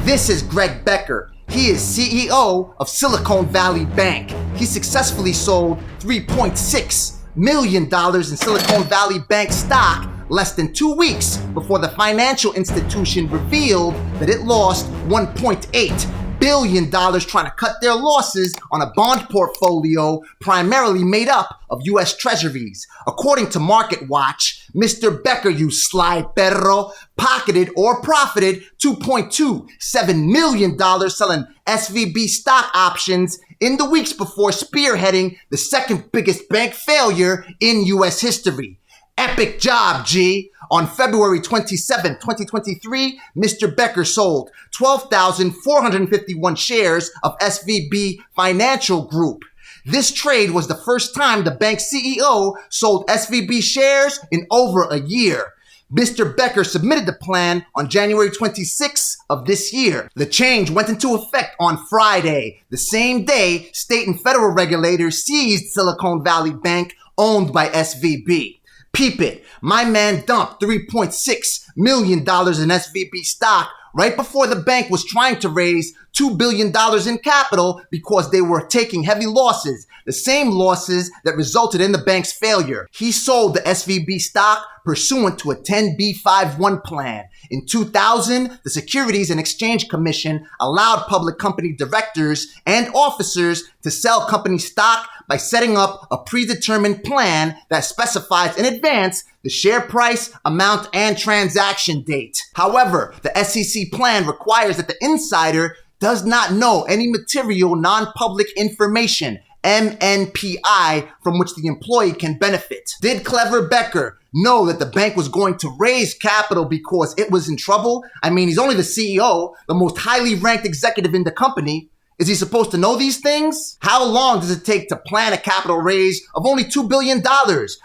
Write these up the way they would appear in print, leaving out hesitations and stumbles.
This is Greg Becker. He is CEO of Silicon Valley Bank. He successfully sold $3.6 million in Silicon Valley Bank stock less than 2 weeks before the financial institution revealed that it lost $1.8 billion trying to cut their losses on a bond portfolio primarily made up of U.S. Treasuries. According to MarketWatch, Mr. Becker, you sly perro, pocketed or profited $2.27 million selling SVB stock options in the weeks before spearheading the second biggest bank failure in U.S. history. Epic job, G. On February 27, 2023, Mr. Becker sold 12,451 shares of SVB Financial Group. This trade was the first time the bank's CEO sold SVB shares in over a year. Mr. Becker submitted the plan on January 26th of this year. The change went into effect on Friday, the same day state and federal regulators seized Silicon Valley Bank, owned by SVB. Peep it, my man dumped $3.6 million in SVB stock right before the bank was trying to raise $2 billion in capital because they were taking heavy losses, the same losses that resulted in the bank's failure. He sold the SVB stock pursuant to a 10b5-1 plan. In 2000, the Securities and Exchange Commission allowed public company directors and officers to sell company stock by setting up a predetermined plan that specifies in advance the share price, amount, and transaction date. However, the SEC plan requires that the insider does not know any material non-public information, MNPI, from which the employee can benefit. Did clever Becker know that the bank was going to raise capital because it was in trouble? I mean, he's only the CEO, the most highly ranked executive in the company. Is he supposed to know these things? How long does it take to plan a capital raise of only $2 billion?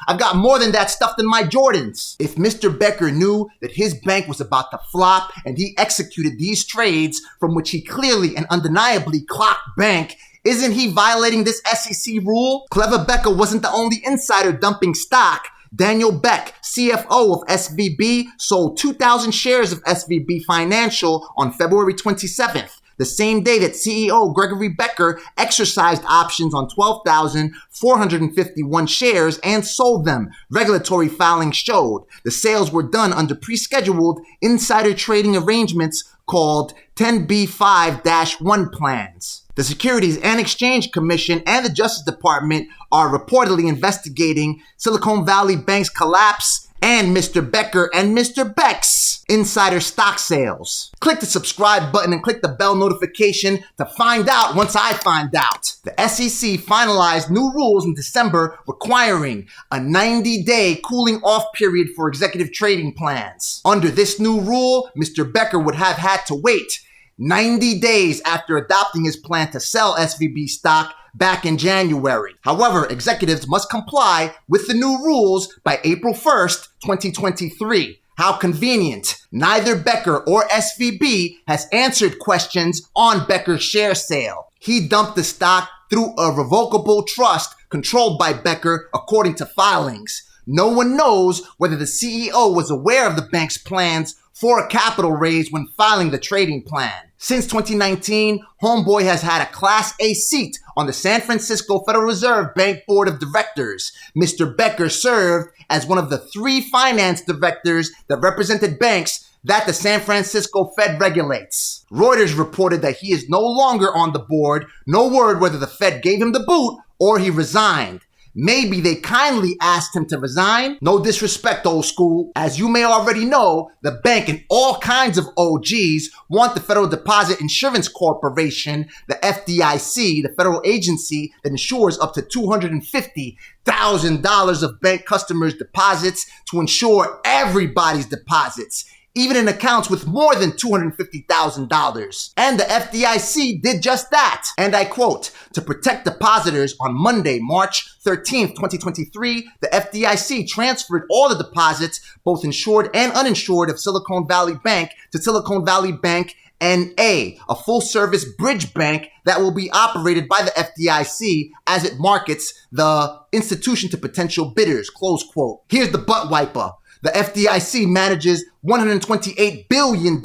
I've got more than that stuffed in my Jordans. If Mr. Becker knew that his bank was about to flop and he executed these trades from which he clearly and undeniably clocked bank, isn't he violating this SEC rule? Clever Becker wasn't the only insider dumping stock. Daniel Beck, CFO of SVB, sold 2,000 shares of SVB Financial on February 27th. The same day that CEO Gregory Becker exercised options on 12,451 shares and sold them. Regulatory filings showed the sales were done under pre-scheduled insider trading arrangements called 10b5-1 plans. The Securities and Exchange Commission and the Justice Department are reportedly investigating Silicon Valley Bank's collapse and Mr. Becker and Mr. Beck's insider stock sales. Click the subscribe button and click the bell notification to find out once I find out. The SEC finalized new rules in December requiring a 90-day cooling off period for executive trading plans. Under this new rule, Mr. Becker would have had to wait 90 days after adopting his plan to sell SVB stock back in January. However, executives must comply with the new rules by April 1st, 2023. How convenient. Neither Becker or SVB has answered questions on Becker's share sale. He dumped the stock through a revocable trust controlled by Becker, according to filings. No one knows whether the CEO was aware of the bank's plans for a capital raise when filing the trading plan. Since 2019, Homeboy has had a Class A seat on the San Francisco Federal Reserve Bank Board of Directors. Mr. Becker served as one of the 3 finance directors that represented banks that the San Francisco Fed regulates. Reuters reported that he is no longer on the board. No word whether the Fed gave him the boot or he resigned. Maybe they kindly asked him to resign. No disrespect, old school. As you may already know, the bank and all kinds of OGs want the Federal Deposit Insurance Corporation, the FDIC, the federal agency that insures up to $250,000 of bank customers' deposits, to insure everybody's deposits, even in accounts with more than $250,000. And the FDIC did just that. And I quote, to protect depositors on Monday, March 13th, 2023, the FDIC transferred all the deposits, both insured and uninsured, of Silicon Valley Bank to Silicon Valley Bank N.A., a full-service bridge bank that will be operated by the FDIC as it markets the institution to potential bidders, close quote. Here's the butt wiper. The FDIC manages $128 billion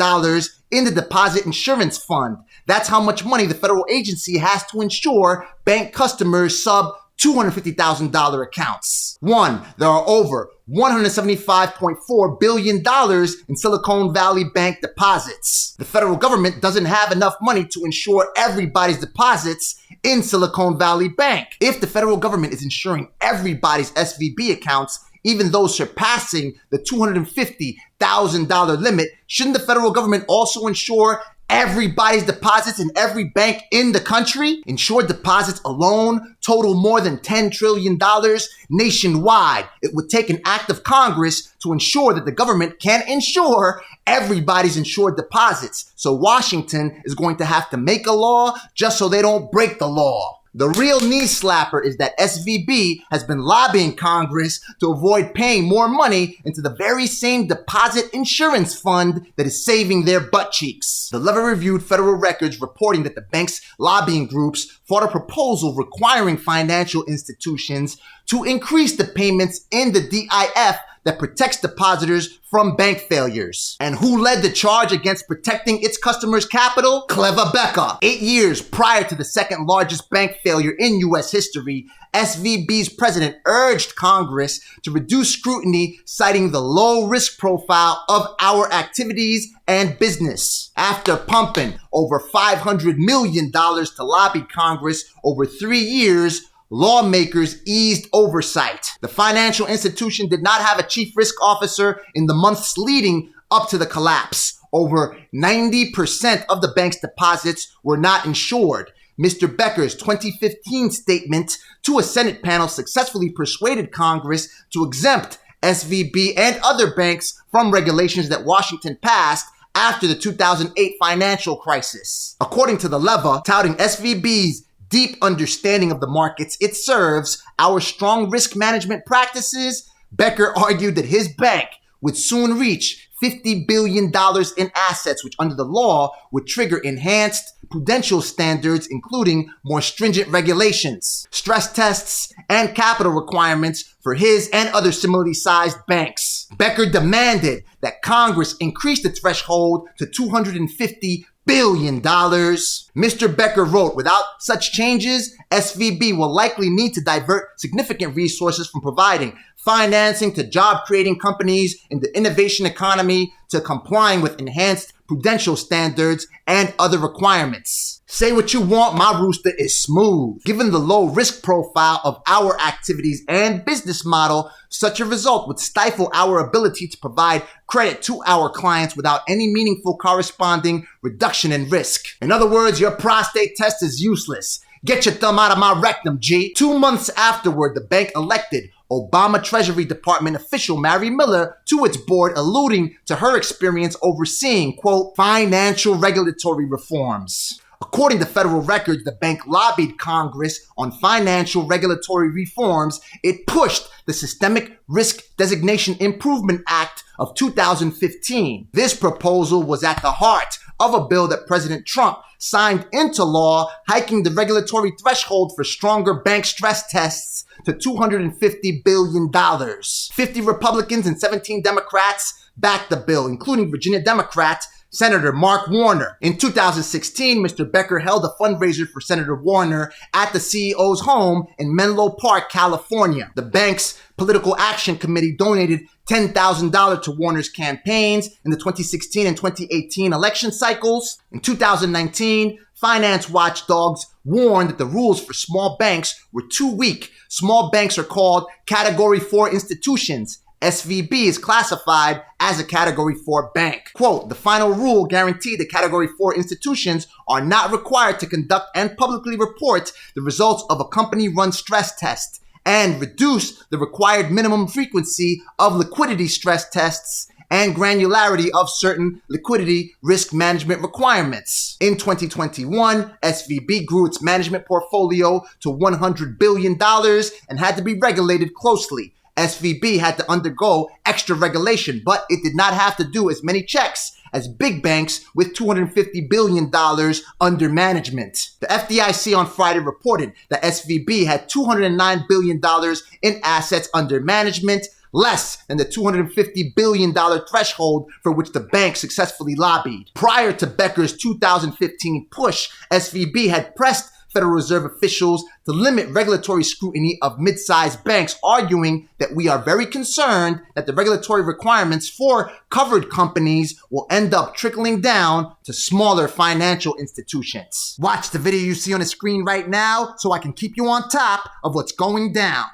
in the Deposit Insurance Fund. That's how much money the federal agency has to insure bank customers sub $250,000 accounts. There are over $175.4 billion in Silicon Valley Bank deposits. The federal government doesn't have enough money to insure everybody's deposits in Silicon Valley Bank. If the federal government is insuring everybody's SVB accounts, even those surpassing the $250,000 limit, shouldn't the federal government also insure everybody's deposits in every bank in the country? Insured deposits alone total more than $10 trillion nationwide. It would take an act of Congress to ensure that the government can insure everybody's insured deposits. So Washington is going to have to make a law just so they don't break the law. The real knee slapper is that SVB has been lobbying Congress to avoid paying more money into the very same deposit insurance fund that is saving their butt cheeks. The Lever reviewed federal records reporting that the bank's lobbying groups fought a proposal requiring financial institutions to increase the payments in the DIF that protects depositors from bank failures. And who led the charge against protecting its customers' capital? Greg Becker. 8 years prior to the second largest bank failure in U.S. history, SVB's president urged Congress to reduce scrutiny, citing the low risk profile of our activities and business. After pumping over $500 million to lobby Congress over 3 years, lawmakers eased oversight. The financial institution did not have a chief risk officer in the months leading up to the collapse. Over 90% of the bank's deposits were not insured. Mr. Becker's 2015 statement to a Senate panel successfully persuaded Congress to exempt SVB and other banks from regulations that Washington passed after the 2008 financial crisis. According to the Lever, touting SVB's deep understanding of the markets it serves, our strong risk management practices, Becker argued that his bank would soon reach $50 billion in assets, which under the law would trigger enhanced prudential standards, including more stringent regulations, stress tests, and capital requirements for his and other similarly sized banks. Becker demanded that Congress increase the threshold to $250 billion. Mr. Becker wrote, without such changes, SVB will likely need to divert significant resources from providing financing to job-creating companies in the innovation economy to complying with enhanced prudential standards and other requirements. Say what you want, my rooster is smooth. Given the low risk profile of our activities and business model, such a result would stifle our ability to provide credit to our clients without any meaningful corresponding reduction in risk. In other words, your prostate test is useless. Get your thumb out of my rectum, G. 2 months afterward, the bank elected Obama Treasury Department official Mary Miller to its board, alluding to her experience overseeing, quote, financial regulatory reforms. According to federal records, the bank lobbied Congress on financial regulatory reforms. It pushed the Systemic Risk Designation Improvement Act of 2015. This proposal was at the heart of a bill that President Trump signed into law, hiking the regulatory threshold for stronger bank stress tests to $250 billion. 50 Republicans and 17 Democrats backed the bill, including Virginia Democrat Senator Mark Warner. In 2016, Mr. Becker held a fundraiser for Senator Warner at the CEO's home in Menlo Park, California. The bank's Political Action Committee donated $10,000 to Warner's campaigns in the 2016 and 2018 election cycles. In 2019, finance watchdogs warned that the rules for small banks were too weak. Small banks are called Category 4 institutions. SVB is classified as a Category 4 bank. Quote, the final rule guaranteed that Category 4 institutions are not required to conduct and publicly report the results of a company-run stress test and reduce the required minimum frequency of liquidity stress tests and granularity of certain liquidity risk management requirements. In 2021, SVB grew its management portfolio to $100 billion and had to be regulated closely. SVB had to undergo extra regulation, but it did not have to do as many checks as big banks with $250 billion under management. The FDIC on Friday reported that SVB had $209 billion in assets under management, less than the $250 billion threshold for which the bank successfully lobbied. Prior to Becker's 2015 push, SVB had pressed Federal Reserve officials to limit regulatory scrutiny of mid-sized banks, arguing that we are very concerned that the regulatory requirements for covered companies will end up trickling down to smaller financial institutions. Watch the video you see on the screen right now so I can keep you on top of what's going down.